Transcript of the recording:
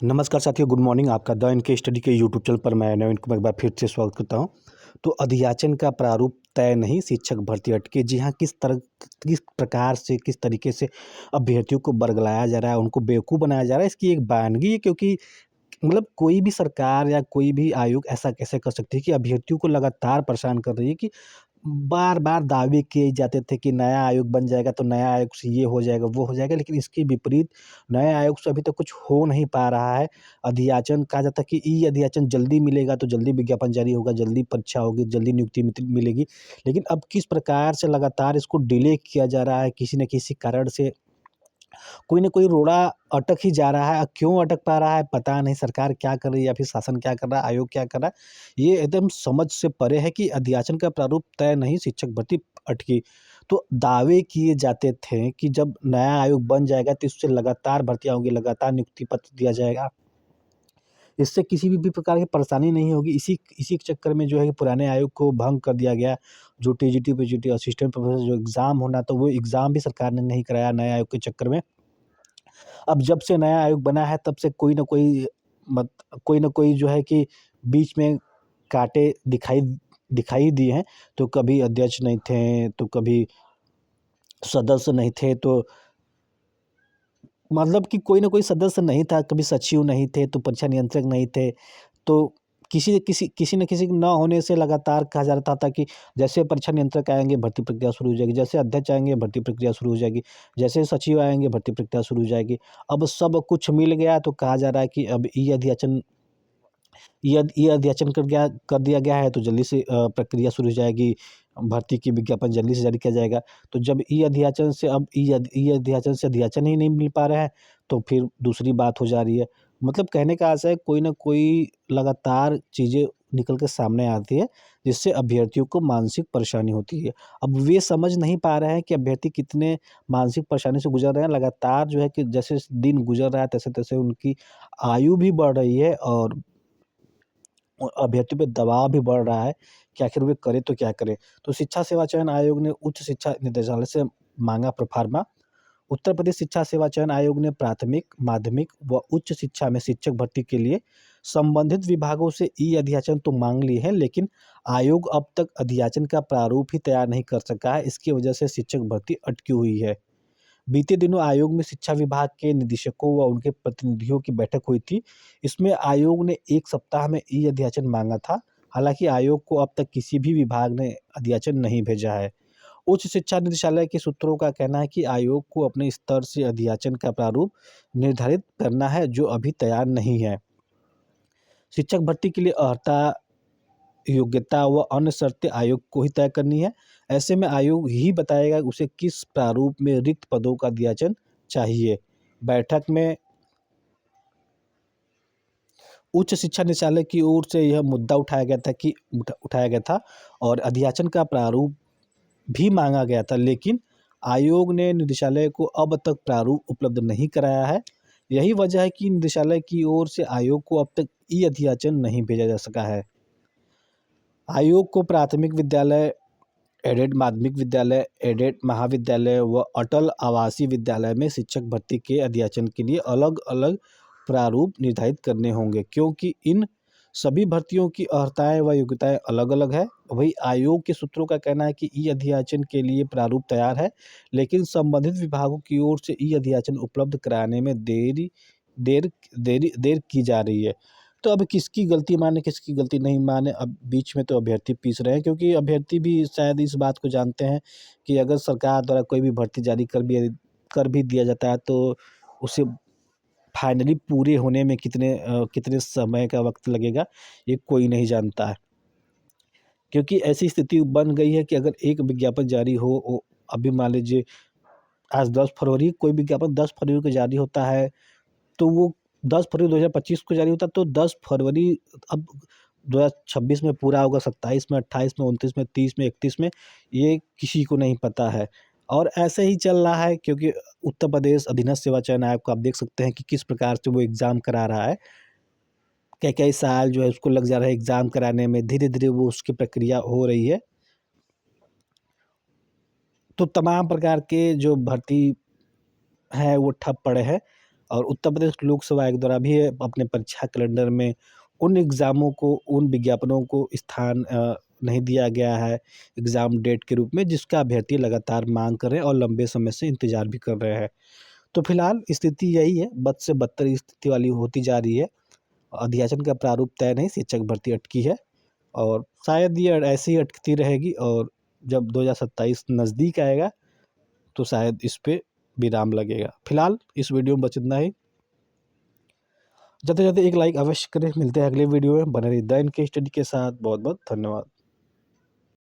नमस्कार साथियों, good morning. आपका द इनके स्टडी के यूट्यूब चैनल पर मैं नवीन कुमार एक बार फिर से स्वागत करता हूं। तो अध्याचन का प्रारूप तय नहीं, शिक्षक भर्ती अटके। जी हाँ, किस प्रकार से, किस तरीके से अभ्यर्थियों को बरगलाया जा रहा है, उनको बेवकूफ़ बनाया जा रहा है, इसकी एक बयानगी है। क्योंकि मतलब कोई भी सरकार या कोई भी आयोग ऐसा कैसे कर सकती है कि अभ्यर्थियों को लगातार परेशान कर रही है कि बार-बार दावे किए जाते थे कि नया आयोग बन जाएगा तो नया आयोग से ये हो जाएगा, वो हो जाएगा, लेकिन इसके विपरीत नए आयोग से अभी तक कुछ हो नहीं पा रहा है। अध्याचन कहा जाता है कि ई-अध्याचन जल्दी मिलेगा तो जल्दी विज्ञापन जारी होगा, जल्दी परीक्षा होगी, जल्दी नियुक्ति मिलेगी। लेकिन अब किस प्रकार से लगातार इसको डिले किया जा रहा है, किसी न किसी कारण से कोई न कोई रोड़ा अटक ही जा रहा है। क्यों अटक पा रहा है पता नहीं, सरकार क्या कर रही है या फिर शासन क्या कर रहा है, आयोग क्या कर रहा है, ये एकदम समझ से परे है कि अध्याचन का प्रारूप तय नहीं, शिक्षक भर्ती अटकी। तो दावे किए जाते थे कि जब नया आयोग बन जाएगा तो इससे लगातार भर्तियाँ होंगी, लगातार नियुक्ति पत्र दिया जाएगा। इससे किसी भी प्रकार की परेशानी नहीं होगी। इसी इसी के चक्कर में जो है कि पुराने आयोग को भंग कर दिया गया। जो टीजीटी, पीजीटी, असिस्टेंट प्रोफेसर जो एग्ज़ाम होना था, वो एग्ज़ाम भी सरकार ने नहीं कराया नए आयोग के चक्कर में। अब जब से नया आयोग बना है तब से कोई न कोई जो है कि बीच में कांटे दिखाई दिखाई दिए हैं। तो कभी अध्यक्ष नहीं थे, तो कभी सदस्य नहीं थे, तो मतलब कि कोई न कोई सदस्य नहीं था, कभी सचिव नहीं थे, तो परीक्षा नियंत्रक नहीं थे। तो किसी न किसी के ना होने से लगातार कहा जा रहा था कि जैसे परीक्षा नियंत्रक आएँगे, भर्ती प्रक्रिया शुरू हो जाएगी, जैसे अध्यक्ष आएँगे, भर्ती प्रक्रिया शुरू हो जाएगी, जैसे सचिव आएँगे, भर्ती प्रक्रिया शुरू हो जाएगी। अब सब कुछ मिल गया तो कहा जा रहा है कि अब ये अध्याचन कर दिया गया है तो जल्दी से प्रक्रिया शुरू हो जाएगी, भर्ती की विज्ञापन जल्दी से जारी किया जाएगा। तो जब ई अध्याचन से अध्याचन ही नहीं मिल पा रहा है, तो फिर दूसरी बात हो जा रही है। मतलब कहने का आशय है कोई न कोई लगातार चीज़ें निकल के सामने आती है, जिससे अभ्यर्थियों को मानसिक परेशानी होती है। अब वे समझ नहीं पा रहे हैं कि अभ्यर्थी कितने मानसिक परेशानी से गुज़र रहे हैं। लगातार जो है कि जैसे दिन गुज़र रहा है, तैसे-तैसे उनकी आयु भी बढ़ रही है और अभ्यर्थियों पे दबाव भी बढ़ रहा है कि आखिर वे करें तो क्या करें? तो शिक्षा सेवा चयन आयोग ने उच्च शिक्षा निदेशालय से माँगा प्रोफ़ार्मा। उत्तर प्रदेश शिक्षा सेवा चयन आयोग ने प्राथमिक, माध्यमिक व उच्च शिक्षा में शिक्षक भर्ती के लिए संबंधित विभागों से ई-अध्याचन तो माँग ली है, लेकिन आयोग अब तक अध्याचन का प्रारूप ही तैयार नहीं कर सका है। इसकी वजह से शिक्षक भर्ती अटकी हुई है। बीते दिनों आयोग में शिक्षा विभाग के निदेशकों व उनके प्रतिनिधियों की बैठक हुई थी। इसमें आयोग ने 1 सप्ताह में ई-अध्याचन माँगा था। हालाँकि आयोग को अब तक किसी भी विभाग ने अध्याचन नहीं भेजा है। उच्च शिक्षा निदेशालय के सूत्रों का कहना है कि आयोग को अपने स्तर से अध्याचन का प्रारूप निर्धारित करना है, जो अभी तैयार नहीं है। शिक्षक भर्ती के लिए अर्हता, योग्यता व अन्य शर्तें आयोग को ही तय करनी है। ऐसे में आयोग ही बताएगा उसे किस प्रारूप में रिक्त पदों का अध्याचन चाहिए। बैठक में उच्च शिक्षा निदेशालय की ओर से यह मुद्दा उठाया गया था और अध्याचन का प्रारूप भी माँगा गया था, लेकिन आयोग ने निदेशालय को अब तक प्रारूप उपलब्ध नहीं कराया है। यही वजह है कि निदेशालय की ओर से आयोग को अब तक ई-अध्याचन नहीं भेजा जा सका है। आयोग को प्राथमिक विद्यालय, एडेड माध्यमिक विद्यालय, एडेड महाविद्यालय व अटल आवासीय विद्यालय में शिक्षक भर्ती के अध्याचन के लिए अलग-अलग प्रारूप निर्धारित करने होंगे, क्योंकि इन सभी भर्तियों की अर्हताएँ व योग्यताएँ अलग-अलग है। वहीं आयोग के सूत्रों का कहना है कि ई-अध्याचन के लिए प्रारूप तैयार है, लेकिन संबंधित विभागों की ओर से ई-अध्याचन उपलब्ध कराने में देर की जा रही है। तो अब किसकी गलती माने, किसकी गलती नहीं माने, अब बीच में तो अभ्यर्थी पीस रहे हैं, क्योंकि अभ्यर्थी भी शायद इस बात को जानते हैं कि अगर सरकार द्वारा कोई भी भर्ती जारी कर भी दिया जाता है तो उसे फाइनली पूरे होने में कितने समय का वक़्त लगेगा, ये कोई नहीं जानता है। क्योंकि ऐसी स्थिति बन गई है कि अगर एक विज्ञापन जारी हो, अभी मान लीजिए आज 10 फरवरी, कोई विज्ञापन 10 फरवरी को जारी होता है, तो वो 10 फरवरी 2025 को जारी होता है, तो 10 फरवरी अब 2026 में पूरा होगा, 27 में, 28 में, 29 में, 30 में, 31 में, ये किसी को नहीं पता है। और ऐसे ही चल रहा है, क्योंकि उत्तर प्रदेश अधीनस्थ सेवा चयन आयोग को आप देख सकते हैं कि किस प्रकार से वो एग्ज़ाम करा रहा है। कई-कई साल जो है उसको लग जा रहा है एग्ज़ाम कराने में, धीरे-धीरे वो उसकी प्रक्रिया हो रही है। तो तमाम प्रकार के जो भर्ती हैं वो ठप पड़े हैं। और उत्तर प्रदेश लोक सेवा आयोग द्वारा भी अपने परीक्षा कैलेंडर में उन एग्ज़ामों को, उन विज्ञापनों को स्थान नहीं दिया गया है एग्ज़ाम डेट के रूप में, जिसका अभ्यर्थी लगातार मांग कर रहे हैं और लंबे समय से इंतज़ार भी कर रहे हैं। तो फिलहाल स्थिति यही है, बद से बदतर स्थिति वाली होती जा रही है। अध्याचन का प्रारूप तय नहीं, शिक्षक भर्ती अटकी है और शायद ये ऐसे ही अटकती रहेगी और जब 2027 नज़दीक आएगा तो शायद इस पे विराम लगेगा। फिलहाल इस वीडियो में बस इतना ही। ज़्यादा से ज़्यादा एक लाइक अवश्य करें। मिलते हैं अगले वीडियो में। बने रहिए द इनके स्टडी के साथ। बहुत बहुत धन्यवाद।